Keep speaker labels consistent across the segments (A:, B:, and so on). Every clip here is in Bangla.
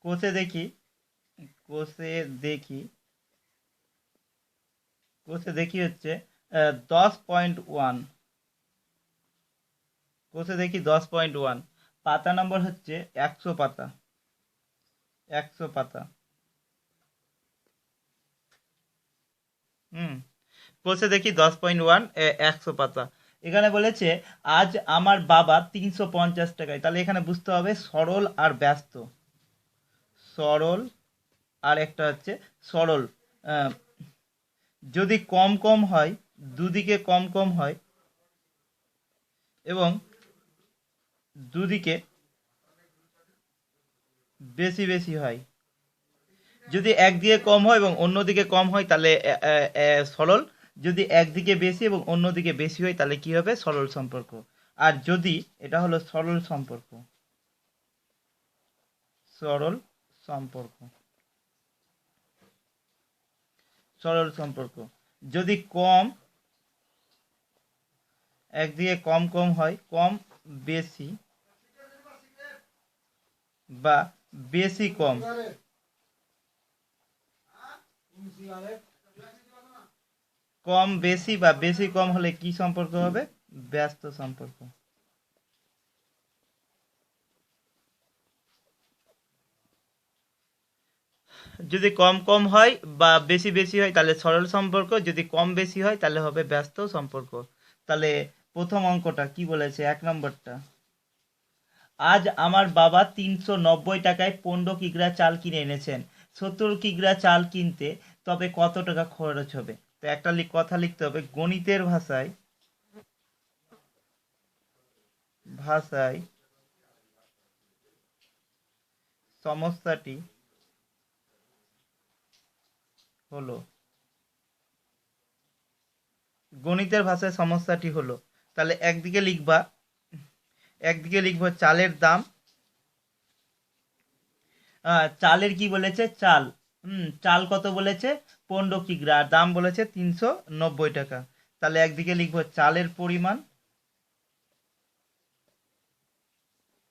A: কোষে দেখি কোষে দেখি কোষে দেখি হচ্ছে 10.1। কোষে দেখি 10.1। পাতা নম্বর হচ্ছে 100 পাতা। 100 পাতা। হুম। কোষে দেখি 10.1, 100 পাতা। এখানে বলেছে আজ আমার বাবা 350 টাকায়, তাহলে এখানে বুঝতে হবে সরল আর ব্যস্ত। সরল আর একটা হচ্ছে সরল। আহ, যদি কম কম হয়, দুদিকে কম কম হয় এবং দুদিকে বেশি বেশি হয়, যদি একদিকে কম হয় এবং অন্যদিকে কম হয় তাহলে সরল। যদি একদিকে বেশি এবং অন্যদিকে বেশি হয় তাহলে কি হবে? সরল সম্পর্ক। আর যদি এটা হলো সরল সম্পর্ক। সরল সম্পর্ক। সরল সম্পর্ক। যদি কম, একদিকে কম কম হয়, কম বেশি বা বেশি কম, কম বেশি বা বেশি কম হলে কি সম্পর্ক হবে? ব্যস্ত সম্পর্ক। যদি কম কম হয় বা বেশি বেশি হয় তাহলে সরল সম্পর্ক, যদি কম বেশি হয় তাহলে হবে ব্যস্ত সম্পর্ক। তাহলে প্রথম অঙ্কটা কি বলেছে? 1 নম্বরটা, আজ আমার বাবা 390 টাকায় 15 কিগ্রা চাল কিনে এনেছেন। 70 কিগ্রা চাল কিনতে তবে কত টাকা খরচ হবে? তো একটা কথা লিখতে হবে গণিতের ভাষায়। ভাষায় সমস্যাটি হলো, গণিতের ভাষায় সমস্যাটি হলো। তাহলে একদিকে লিখবা চালের দাম। চালের কি বলেছে? চাল। চাল কত বলেছে? 15 কিগ্রা। আর দাম বলেছে 390 টাকা। তাহলে একদিকে লিখবো চালের পরিমাণ,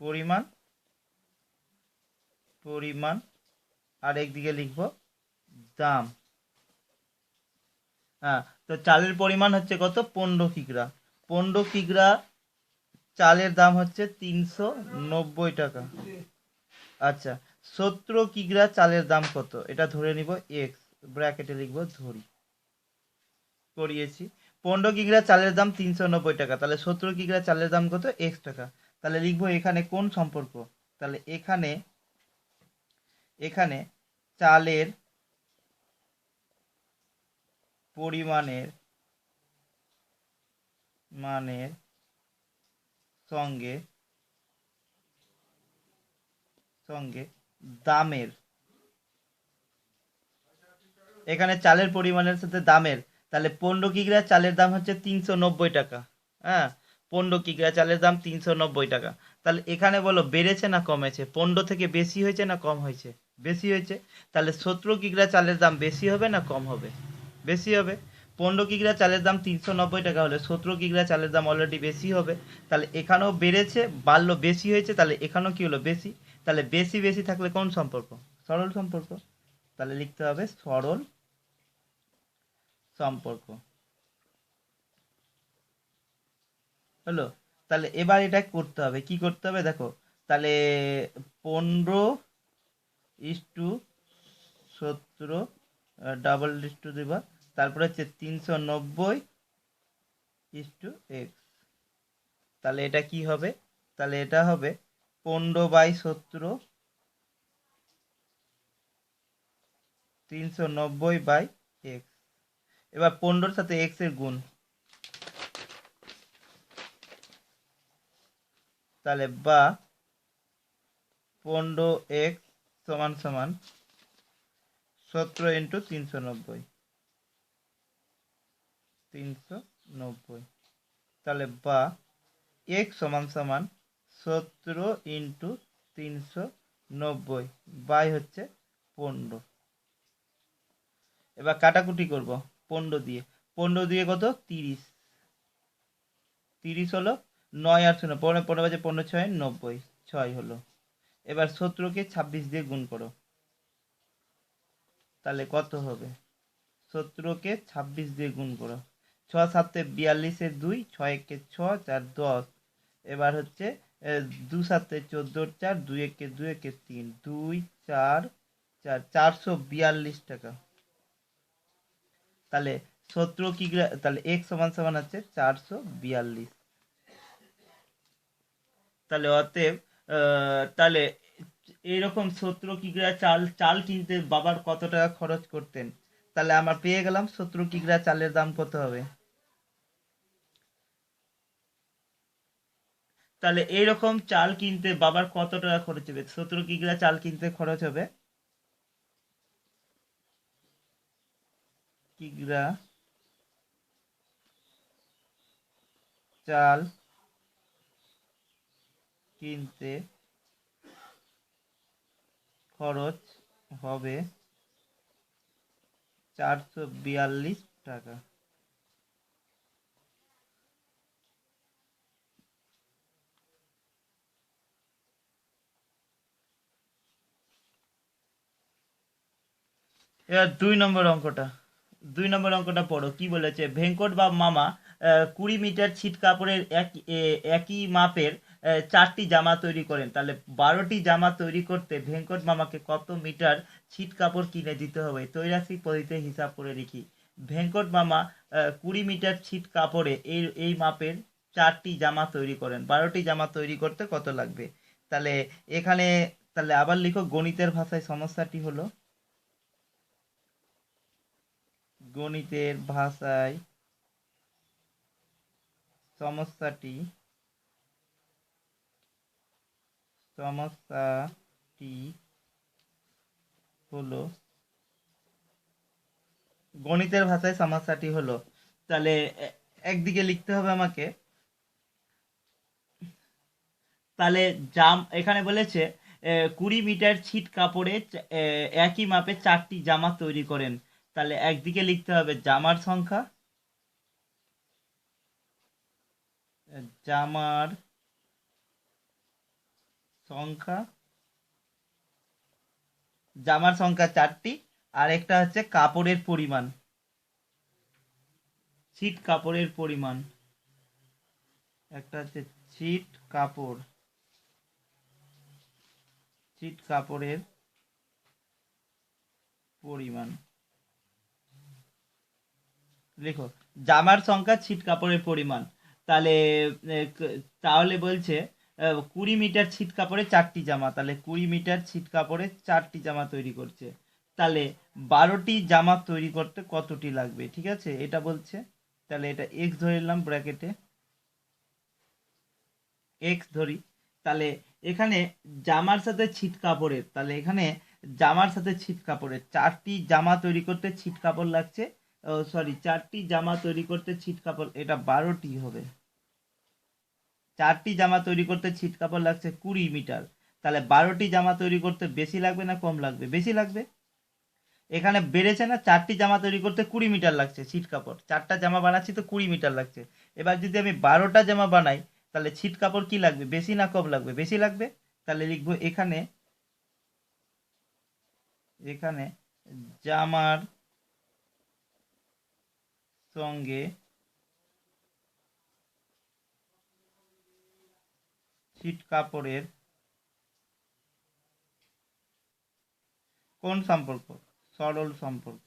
A: পরিমাণ, পরিমাণ। আর একদিকে লিখবো দাম। হ্যাঁ, তো চালের পরিমাণ হচ্ছে কত? 15 কিগ্রা। 15 কিগ্রা চালের দাম হচ্ছে 390 টাকা। আচ্ছা, 70 কিগ্রা চালের দাম কত? এটা ধরে নিব এক্স, ব্র্যাকেটে লিখবো ধরি, করিয়েছি। 15 কিগ্রা চালের দাম 390 টাকা, তাহলে 70 কিগ্রা চালের দাম কত? এক্স টাকা। তাহলে লিখবো এখানে কোন সম্পর্ক? তাহলে এখানে এখানে চালের পরিমাণের মানের সঙ্গে সঙ্গে দামের, এখানে চালের পরিমাণের সাথে দামের। তাহলে 15 কিগ্রা চালের দাম হচ্ছে 390 টাকা। হ্যাঁ, 15 কিগ্রা চালের দাম 390 টাকা। তাহলে এখানে বলো বেড়েছে না কমেছে? 15 থেকে বেশি হয়েছে না কম হয়েছে? বেশি হয়েছে। তাহলে 70 কিগ্রা চালের দাম বেশি হবে না কম হবে? বেশি হবে। 15 কিগ্রা চালের দাম 390 টাকা হলে 70 কিগ্রা চালের দাম অলরেডি বেশি হবে। তাহলে এখানেও বেড়েছে, বাড়লো, বেশি হয়েছে, তাহলে এখানেও কি হলো? বেশি। তাহলে বেশি বেশি থাকলে কোন সম্পর্ক? সরল সম্পর্ক। তাহলে লিখতে হবে সরল সম্পর্ক। হলো। তাহলে এবার এটা করতে হবে, কি করতে হবে দেখো। তাহলে 15:17 ডাবল ইস্টু দিবা, তারপরে হচ্ছে 390:x। তাহলে এটা কি হবে? তাহলে এটা হবে 15/17, 390/x। এবার 15-র সাথে x এর গুণ, তাহলে বা 15x সমান সমান 17 × 390। 390। তাহলে বা x সমান সমান 17 × 390 বাই হচ্ছে 15। এবার কাটাকুটি করব 15 দিয়ে। 15 দিয়ে কত? 30। 30 হলো 9 আর 0, 15 15 বাজে 15 6 90, 6 হলো। এবার 17কে 26 দিয়ে গুণ করো, তাহলে কত হবে? 17কে 26 দিয়ে গুণ করো, 6 7 42 2, 6 1 6, 4 10। এবার হচ্ছে 2 7 14 4, 2 1 2 1 3, 2 4 4, 442 টাকা। তাহলে 17 কিগ্রা, তাহলে x সমান সমান হচ্ছে 442। তাহলে অতএব তাহলে এইরকম 17 কিগ্রা চাল চাল কিনতে বাবার কত টাকা খরচ করতেন? তাহলে আমরা পেয়ে গেলাম 17 কিগ্রা চালের দাম কত হবে। তাহলে এইরকম চাল কিনতে বাবার কত টাকা খরচ হবে? 17 কিগ্রা চাল কিনতে খরচ হবে, কিগ্রা চাল কিনতে খরচ হবে 442 টাকা। এবার 2 নম্বর অঙ্কটা পড়ো। কি বলেছে? ভেঙ্কট বা মামা 20 মিটার ছিট কাপড়ের একই মাপের 4টি জামা তৈরি করেন। তাহলে 12টি জামা তৈরি করতে ভেঙ্কট মামাকে কত মিটার ছিট কাপড় কিনে দিতে হবে? ত্রৈরাশিক পদ্ধতিতে হিসাব করে লিখি। ভেঙ্কট মামা 20 মিটার ছিট কাপড়ে এই মাপের 4টি জামা তৈরি করেন, 12টি জামা তৈরি করতে কত লাগবে? তাহলে এখানে, তাহলে আবার লিখো, গণিতের ভাষায় সমস্যাটি হলো, গণিতের ভাষায় সমস্যাটি সমস্যাটি হলো, গণিতের ভাষায় সমস্যাটি হলো, তাহলে একদিকে লিখতে হবে আমাকে। তাহলে এখানে বলেছে 20 মিটার ছিট কাপড়ে একই মাপে 4টি জামা তৈরি করেন। তাহলে একদিকে লিখতে হবে জামার সংখ্যা, জামার সংখ্যা, জামার সংখ্যা 4টি, আর একটা হচ্ছে কাপড়ের পরিমাণ, ছিট কাপড়ের পরিমাণ, একটা হচ্ছে ছিট কাপড়, ছিট কাপড়ের পরিমাণ। লিখো জামার সংখ্যা, ছিট কাপড়ের পরিমাণ। তাহলে তাহলে বলছে 20 মিটার ছিট কাপড়ে 4টি জামা, তাহলে 20 মিটার ছিট কাপড়ে 4টি জামা তৈরি করছে। তাহলে 12টি জামা তৈরি করতে কতটি লাগবে? ঠিক আছে, এটা বলছে। তাহলে এটা এক্স ধরে নিলাম ব্র্যাকেটে, এক্স ধরি। তাহলে এখানে জামার সাথে ছিট কাপড়ের, তাহলে এখানে জামার সাথে ছিট কাপড়ের 4টি জামা তৈরি করতে ছিট কাপড় লাগছে, সরি, 4টি জামা তৈরি করতে ছিট কাপড়, এটা 12টি হবে। 4টি জামা তৈরি করতে ছিট কাপড় লাগছে 20 মিটার। তাহলে 12টি জামা তৈরি করতে বেশি লাগবে না কম লাগবে? বেশি লাগবে। এখানে বেড়েছে না, 4টি জামা তৈরি করতে 20 মিটার লাগছে ছিট কাপড়, 4টা জামা বানাচ্ছি তো 20 মিটার লাগছে। এবার যদি আমি 12টা জামা বানাই, তাহলে ছিট কাপড় কি লাগবে? বেশি না কম লাগবে? বেশি লাগবে। তাহলে লিখবো এখানে, এখানে জামার সঙ্গে ছিট কাপড়ের কোন সম্পর্ক? সরল সম্পর্ক।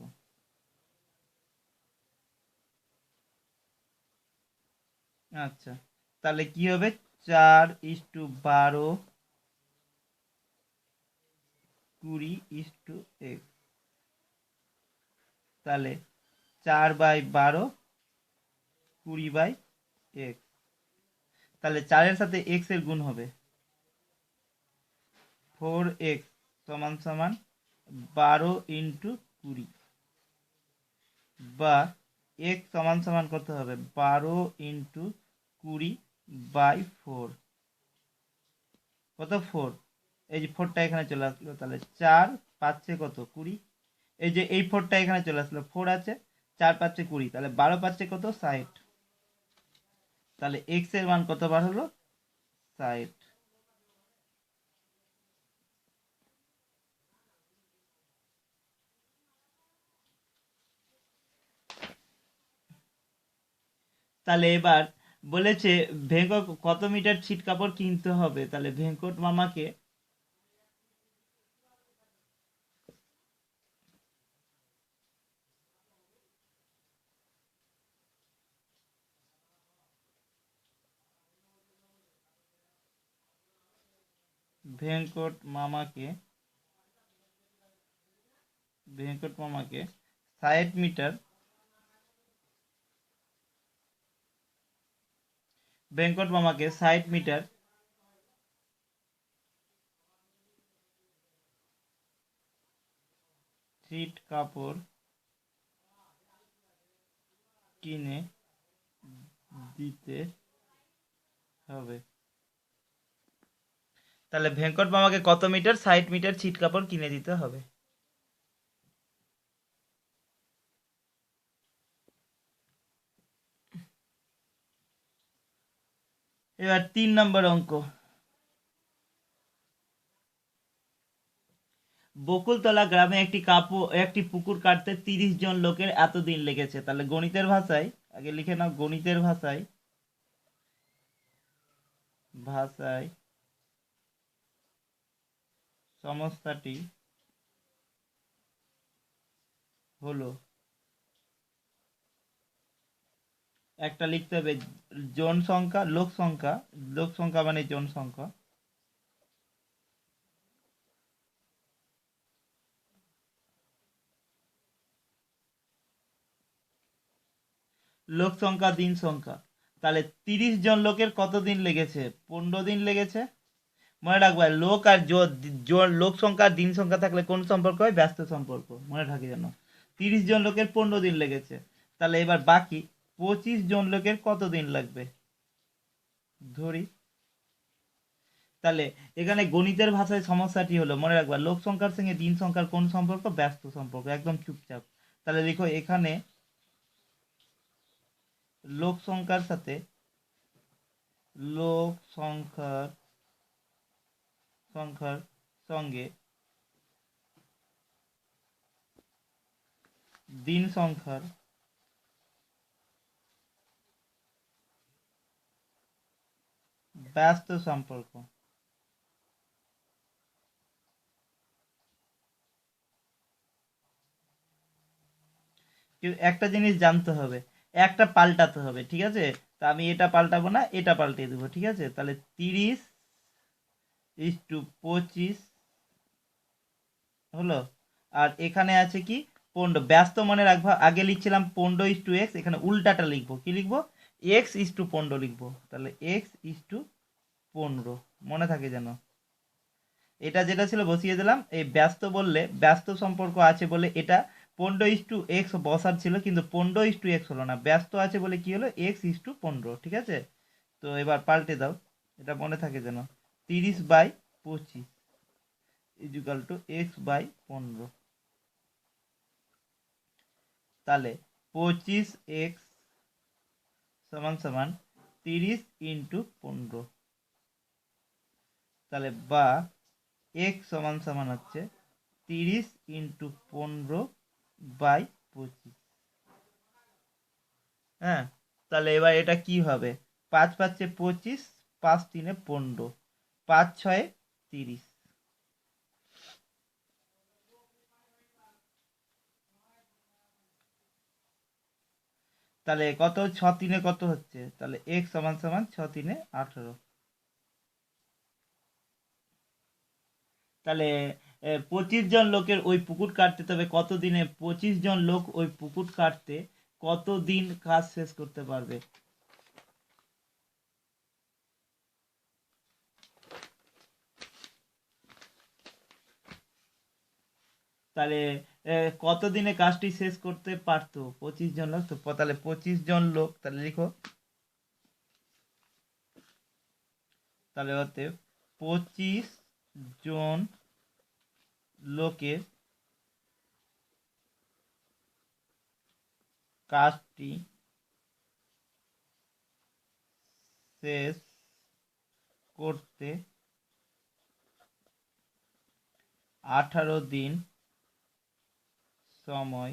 A: আচ্ছা, তাহলে কি হবে? 4:12, 20:x। তাহলে 4/12, 20/x। তাহলে 4-এর সাথে x এর গুণ হবে, 4x সমান সমান 12 × 20, বা x সমান সমান কত হবে? 12 × 20/4। কত? 4। এই যে 4টা এখানে চলে আসলো, তাহলে 4 5 কত? 20। এই যে এই 4টা এখানে চলে আসলো, 4 আছে, 4 5 20, তাহলে 12 5 কত? 60। তাহলে x এর মান কত বার হলো? 60। তাহলে এবার বলেছে ভেঙ্কট কত মিটার ছিট কাপড় কিনতে হবে, তাহলে ভেঙ্কট মামাকে ভেঙ্কট মামাকে ভেঙ্কট মামাকে 60 মিটার ভেঙ্কট মামাকে 60 মিটার ছিট কাপড় কিনে দিতে হবে। তাহলে ভেঙ্কট মামাকে কত মিটার, 60 মিটার ছিট কাপড় কিনে দিতে হবে। এবার 3 নম্বর অঙ্ক। বকুলতলা গ্রামে একটি পুকুর কাটতে 30 জন লোকের এতদিন লেগেছে। তাহলে গণিতের ভাষায় আগে লিখে নাও, গণিতের ভাষায় ভাষায় সমস্যাটি হলো, একটা লিখতে হবে জনসংখ্যা, লোক সংখ্যা মানে জনসংখ্যা, লোক সংখ্যা দিন সংখ্যা। তাহলে 30 জন লোকের কত দিন লেগেছে, 15 দিন লেগেছে। মনে রাখবা লোক আর লোক সংখ্যা আর দিন সংখ্যা থাকলে কোন সম্পর্ক হয়, ব্যস্ত সম্পর্ক, মনে রাখি যেন। 30 জন লোকের 15 দিন লেগেছে। তাহলে এবার বাকি 25 জন লোকের কত দিন লাগবে ধরি। তাহলে এখানে গণিতের ভাষায় সমস্যাটি হলো, মনে রাখবা লোক সংখ্যার সঙ্গে দিন সংখ্যার কোন সম্পর্ক, ব্যস্ত সম্পর্ক, একদম চুপচাপ। তাহলে লিখো এখানে লোক সংখ্যার সাথে লোক সংখ্যার সংখ্যার সঙ্গে দিন সংখ্যার ব্যস্ত সম্পর্ক। কিন্তু একটা জিনিস জানতে হবে, একটা পাল্টাতে হবে, ঠিক আছে। তা আমি এটা পাল্টাবো না, এটা পাল্টে দেবো, ঠিক আছে। তাহলে 30:25 হলো। আর এখানে আছে কি 15, ব্যস্ত মনে রাখবা আগে লিখছিলাম 15:x, এখানে উল্টাটা লিখবো, কি লিখবো, x:15 লিখবো। তাহলে x:15 মনে থাকে যেন। এটা যেটা ছিল বসিয়ে দিলাম, এই ব্যস্ত বললে ব্যস্ত সম্পর্ক আছে বলে এটা 15:x বসার ছিল, কিন্তু 15:x হলো না, ব্যস্ত আছে বলে কি হলো, x:15, ঠিক আছে। তো এবার পাল্টে দাও, এটা মনে থাকে যেন। 30/25 ইকুয়াল টু x/15। তাহলে 25x সমান সমান 30 × 15। তাহলে বা x সমান সমান হচ্ছে 30 × 15/25। হ্যাঁ, তাহলে এবার এটা কি হবে, 5×5=25, 5×3=15, 5×6=30। তাহলে কত, 6×3 কত হচ্ছে, তাহলে x সমান সমান 6×3=18। তাহলে 25 জন লোকের ওই পুকুর কাটতে, তবে কত দিনে 25 জন লোক ওই পুকুর কাটতে কত দিন কাজ শেষ করতে পারবে। তাহলে কত দিনে কাজটি শেষ করতে পারতো 25 জন লোক, তো তাহলে 25 জন লোক, তাহলে লিখো, তাহলে হতে 25 জন লোকের কাজটি শেষ করতে 18 দিন সময়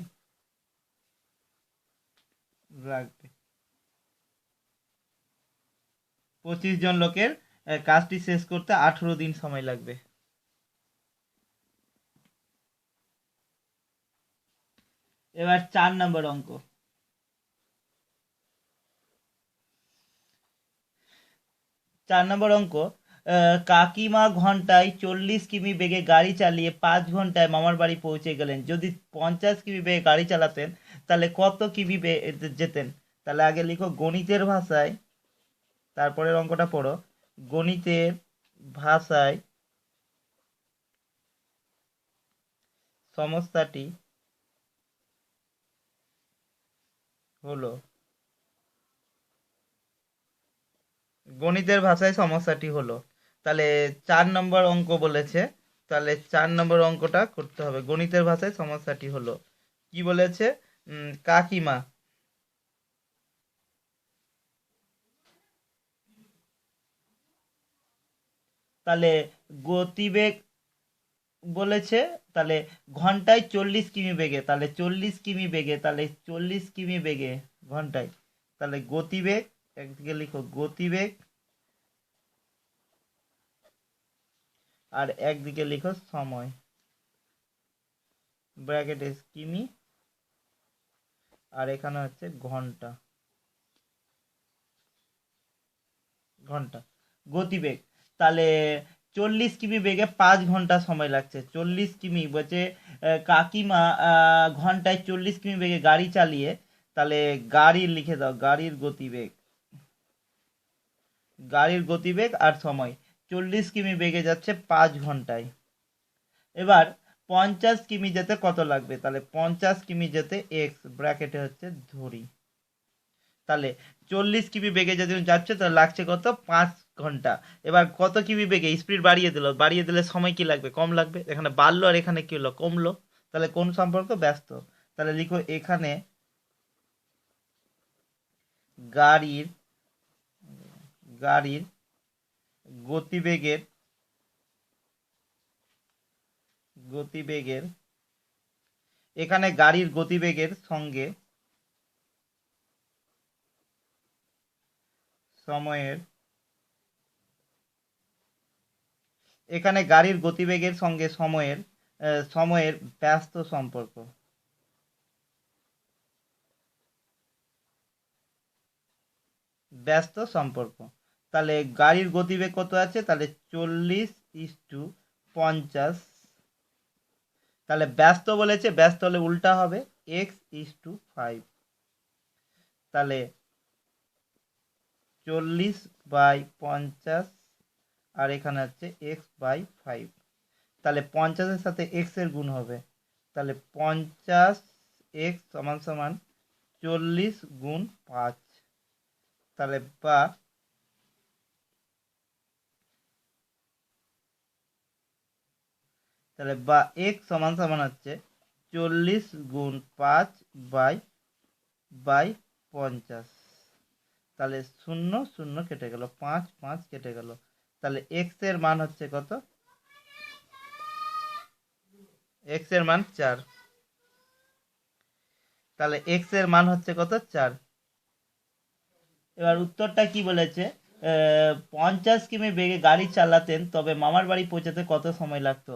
A: লাগবে। 25 জন লোকের কাজটি শেষ করতে 18 দিন সময় লাগবে। এবার 4 নম্বর অঙ্ক। 4 নম্বর অঙ্ক, কাকিমা ঘন্টায় 40 কিমি বেগে গাড়ি চালিয়ে 5 ঘন্টায় মামার বাড়ি পৌঁছে গেলেন। যদি 50 কিমি বেগে গাড়ি চালাতেন তাহলে কত কিমি যেতেন? তাহলে আগে লিখো গণিতের ভাষায়, তারপরের অঙ্কটা পড়ো। গণিতের ভাষায় সমস্যাটি হলো, গণিতের ভাষায় সমস্যাটি হলো। তাহলে 4 নম্বর অঙ্ক বলেছে, তাহলে 4 নম্বর অঙ্কটা করতে হবে। গণিতের ভাষায় সমস্যাটি হলো কি বলেছে? কাকিমা তাহলে গতিবেগ বলেছে, তাহলে ঘন্টায় 40 কিমি বেগে, তাহলে 40 কিমি বেগে, তাহলে 40 কিমি বেগে ঘন্টায়, তাহলে গতিবেগ একদিকে লিখো গতিবেগ আর একদিকে লিখো সময়, ব্র্যাকেটে কিমি আর এখানে হচ্ছে ঘন্টা। ঘন্টা গতিবেগ, তাহলে 40 কিমি বেগে 5 ঘন্টা সময় লাগছে। 40 কিমি বলছে কাকিমা ঘন্টায় 40 কিমি বেগে গাড়ি চালিয়ে, তাহলে গাড়ির লিখে দাও, গাড়ির গতিবেগ আর সময়। 40 কিমি বেগে যাচ্ছে 5 ঘন্টায়। এবার 50 কিমি যেতে কত লাগবে? তাহলে 50 কিমি যেতে এক্স ব্র্যাকেটে হচ্ছে ধরি। তাহলে 40 কিমি বেগে যদি যাচ্ছে তাহলে লাগছে কত? 5 ঘন্টা। এবার কত কিমি বেগে স্পিড বাড়িয়ে দিলে সময় কি লাগবে? কম লাগবে। এখানে বাড়লো আর এখানে কি হলো? কমলো। তাহলে কোন সম্পর্ক? ব্যস্ত। তাহলে লিখো এখানে গাড়ির গাড়ির গতিবেগের গতিবেগের এখানে গাড়ির গতিবেগের সঙ্গে সময়ের এখানে গাড়ির গতিবেগের সঙ্গে সময়ের ব্যস্ত সম্পর্ক। ব্যস্ত সম্পর্ক। তাহলে গাড়ির গতিবেগ কত আছে? তাহলে 40:50। তাহলে ব্যস্ত বলেছে, ব্যস্ত হলে উল্টা হবে x:5। তাহলে 40/50 আর এখানে হচ্ছে x/5। তাহলে 50-এর সাথে x এর গুণ হবে, তাহলে 50x সমান সমান 40 × 5। তাহলে বা x সমান সমান হচ্ছে 40 × 5/50। তাহলে 0 0 কেটে গেল, 5 5 কেটে গেল। তাহলে x এর মান হচ্ছে কত? x এর মান 4। তাহলে x এর মান হচ্ছে কত? 4। এবার উত্তরটা কি বলেছে? 50 কিমি বেগে গাড়ি চালাতেন তবে মামার বাড়ি পৌঁছাতে কত সময় লাগতো?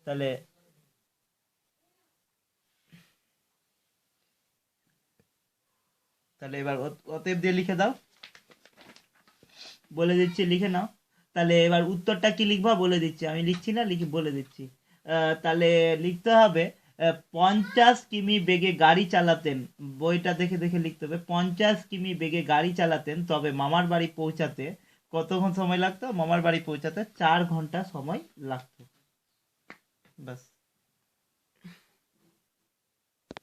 A: তাহলে এবার অতএব দিয়ে লিখে দাও, বলে দিচ্ছি লিখে নাও। তাহলে এবার উত্তরটা কি লিখবা বলে দিচ্ছি, আমি লিখছি না, বলে দিচ্ছি। তাহলে লিখতে হবে 50 কিমি বেগে গাড়ি চালাতেন, বইটা দেখে দেখে লিখতে হবে। 50 কিমি বেগে গাড়ি চালাতেন তবে মামার বাড়ি পৌঁছাতে কতক্ষণ সময় লাগতো? মামার বাড়ি পৌঁছাতে 4 ঘন্টা সময় লাগতো। ব্যাস।